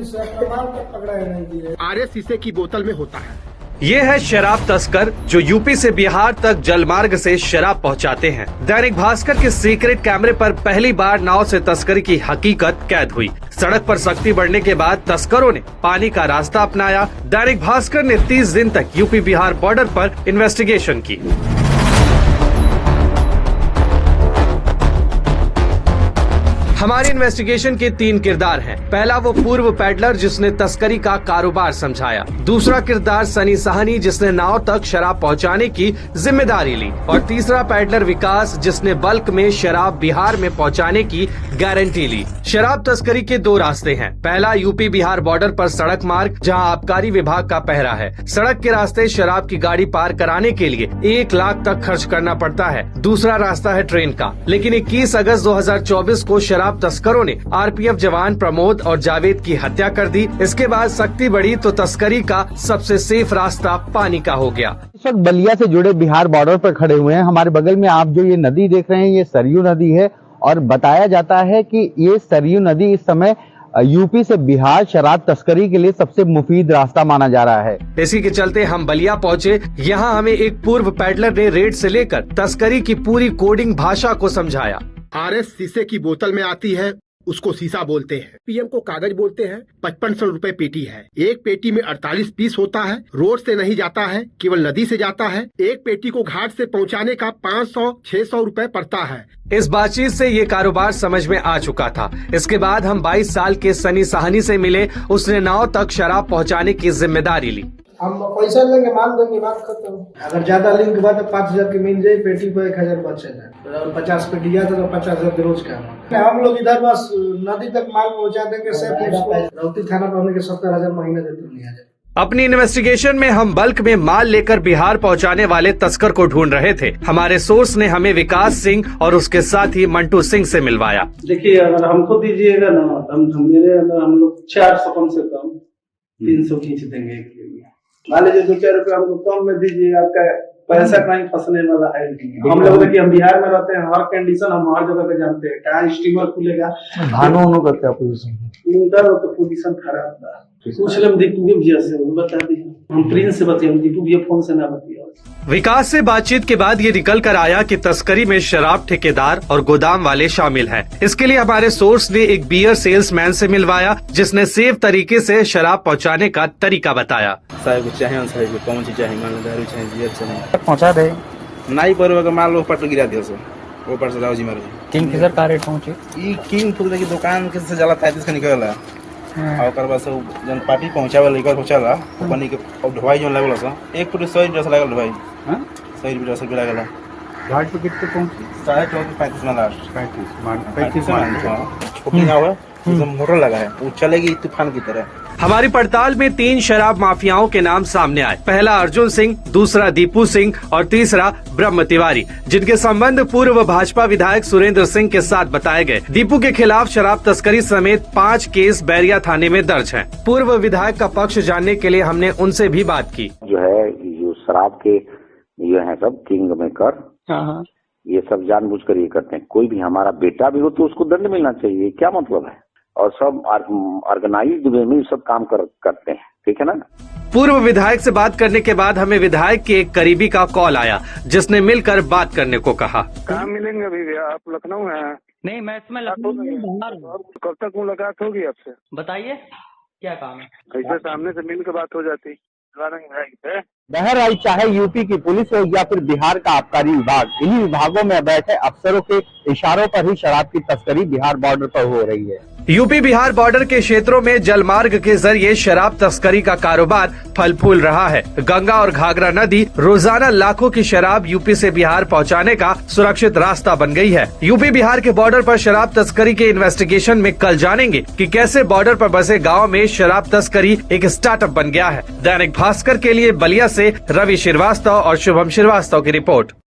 Police प्रमाण तक पकड़ा नहीं दिए। आरएस शीशे की बोतल में होता है। ये है शराब तस्कर जो यूपी से बिहार तक जलमार्ग से शराब पहुंचाते हैं। दैनिक भास्कर के सीक्रेट कैमरे पर पहली बार नाव से तस्करी की हकीकत कैद हुई। सड़क पर सख्ती बढ़ने के बाद तस्करों ने पानी का रास्ता अपनाया। दैनिक भास्कर ने 30 दिन तक यूपी बिहार बॉर्डर पर इन्वेस्टिगेशन की। हमारे इन्वेस्टिगेशन के 3 किरदार हैं। पहला वो पूर्व पैडलर जिसने तस्करी का कारोबार समझाया। दूसरा किरदार सनी साहनी जिसने नाव तक शराब पहुंचाने की जिम्मेदारी ली। और तीसरा पैडलर विकास जिसने बल्क में शराब बिहार में पहुंचाने की गारंटी ली। शराब तस्करी के 2 रास्ते हैं। पहला यूपी बिहार बॉर्डर पर सड़क मार्ग जहां आबकारी विभाग का पहरा है। सड़क के रास्ते शराब की गाड़ी पार कराने के लिए 1 लाख तक खर्च करना पड़ता है। दूसरा रास्ता है ट्रेन का। लेकिन 21 अगस्त 2024 को शराब तस्करों ने आरपीएफ जवान प्रमोद और जावेद की हत्या कर दी। इसके बाद सख्ती बढ़ी तो तस्करी का सबसे सेफ रास्ता पानी का हो गया। इस वक्त बलिया से जुड़े बिहार बॉर्डर पर खड़े हुए हैं। हमारे बगल में आप जो ये नदी देख रहे हैं ये सरयू नदी है और बताया जाता है कि ये सरयू नदी इस समय यूपी से बिहार शराब तस्करी के लिए सबसे मुफीद रास्ता माना जा रहा है। इसी के चलते हम बलिया पहुंचे। यहाँ हमें एक पूर्व पैडलर ने रेड से लेकर तस्करी की पूरी कोडिंग भाषा को समझाया। आरएस शीशे की बोतल में आती है, उसको शीशा बोलते हैं। पीएम को कागज बोलते हैं। 5500 रुपए पेटी है। एक पेटी में 48 पीस होता है। रोड से नहीं जाता है, केवल नदी से जाता है। एक पेटी को घाट से पहुंचाने का 500-600 रुपए पड़ता है। इस बातचीत से ये कारोबार समझ में आ चुका था। इसके बाद हम 22 साल के सनी साहनी से मिले। उसने नाव तक शराब पहुंचाने की जिम्मेदारी ली। हम पैसा लेंगे, मान देंगे, बात खत्म। अगर ज्यादा लिंक हुआ तो 5000 की मिल जाए, पेटी को 1000 बचेगा। 50 पेटी जाता तो 50,000 रोज का। हम लोग इधर बस नदी तक माल पहुंचा देंगे। रौती थाना पर होने के 70,000 महीने देते हैं। अपनी इन्वेस्टिगेशन में हम बल्क में माल लेकर बिहार पहुंचाने वाले तस्कर को ढूंढ रहे थे। हमारे सोर्स ने हमें विकास सिंह और उसके साथी मंटू सिंह से मिलवाया। देखिए, अगर हमको दीजिएगा ना, हम लोग 400 कम से कम 300 खींच देंगे। मान लीजिए 2-4 रुपए हमको कम में दीजिए, आपका पैसा कहीं फंसने वाला है। हम लोग देखिए, हम बिहार में रहते हैं, हर कंडीशन हम हर जगह पे जानते हैं। कहाँ स्टीमर खुलेगा, भानो करते हैं पोजीशन, उनका पोजीशन खराब था। पूछ ले दीपू भैया से, बता दिए। हम प्रिंस से बताए, दीपू भैया फोन से ना बताइए। विकास से बातचीत के बाद ये निकल कर आया कि तस्करी में शराब ठेकेदार और गोदाम वाले शामिल हैं। इसके लिए हमारे सोर्स ने एक बियर सेल्समैन से मिलवाया जिसने सेफ तरीके से शराब पहुंचाने का तरीका बताया। पहुंचा दे नहीं पर माल पट गिरा दियो सो वो पर से जी मारे किंगफिशर का रेट पहुंचे ई किंग फुल की दुकान के से जला था इसका निकलला और कर बस जन पार्टी पहुंचावे लेकर पहुंचाला कंपनी के ढवाई जो लागल सा 1 फुट 100 रुपया लागल ढवाई। हां 100 रुपया से लागल घाट पे कितने पहुंची 35 में लास्ट 35 छोटी ना हुआ जो मोटर लगा है वो चलेगी तूफान की तरह। हमारी पड़ताल में 3 शराब माफियाओं के नाम सामने आए। पहला अर्जुन सिंह, दूसरा दीपू सिंह और तीसरा ब्रह्म तिवारी, जिनके संबंध पूर्व भाजपा विधायक सुरेंद्र सिंह के साथ बताए गए। दीपू के खिलाफ शराब तस्करी समेत 5 केस बैरिया थाने में दर्ज हैं। पूर्व विधायक का पक्ष जानने के लिए हमने उनसे भी बात की। जो है जो शराब के ये है सब किंग मेकर, ये सब जानबूझकर ये करते हैं। कोई भी हमारा बेटा भी हो तो उसको दंड मिलना चाहिए, क्या मतलब है। और सब ऑर्गेनाइज्ड वे में सब काम करते हैं, ठीक है ना। पूर्व विधायक से बात करने के बाद हमें विधायक के एक करीबी का कॉल आया जिसने मिलकर बात करने को कहा। कहाँ मिलेंगे अभी? आप लखनऊ हैं? नहीं, मैं इसमें लखनऊ में। कब तक मुलाकात होगी आपसे? बताइए क्या काम है। कैसे सामने से मिल के बात हो जाती। बहरहाल चाहे यूपी की पुलिस हो या फिर बिहार का आबकारी विभाग, इन्हीं विभागों में बैठे अफसरों के इशारों पर ही शराब की तस्करी बिहार बॉर्डर पर हो रही है। यूपी बिहार बॉर्डर के क्षेत्रों में जलमार्ग के जरिए शराब तस्करी का कारोबार फल फूल रहा है। गंगा और घाघरा नदी रोजाना लाखों की शराब यूपी से बिहार पहुंचाने का सुरक्षित रास्ता बन गई है। यूपी बिहार के बॉर्डर पर शराब तस्करी के इन्वेस्टिगेशन में कल जानेंगे कि कैसे बॉर्डर पर बसे गाँव में शराब तस्करी एक स्टार्टअप बन गया है। दैनिक भास्कर के लिए बलिया से रवि श्रीवास्तव और शुभम श्रीवास्तव की रिपोर्ट।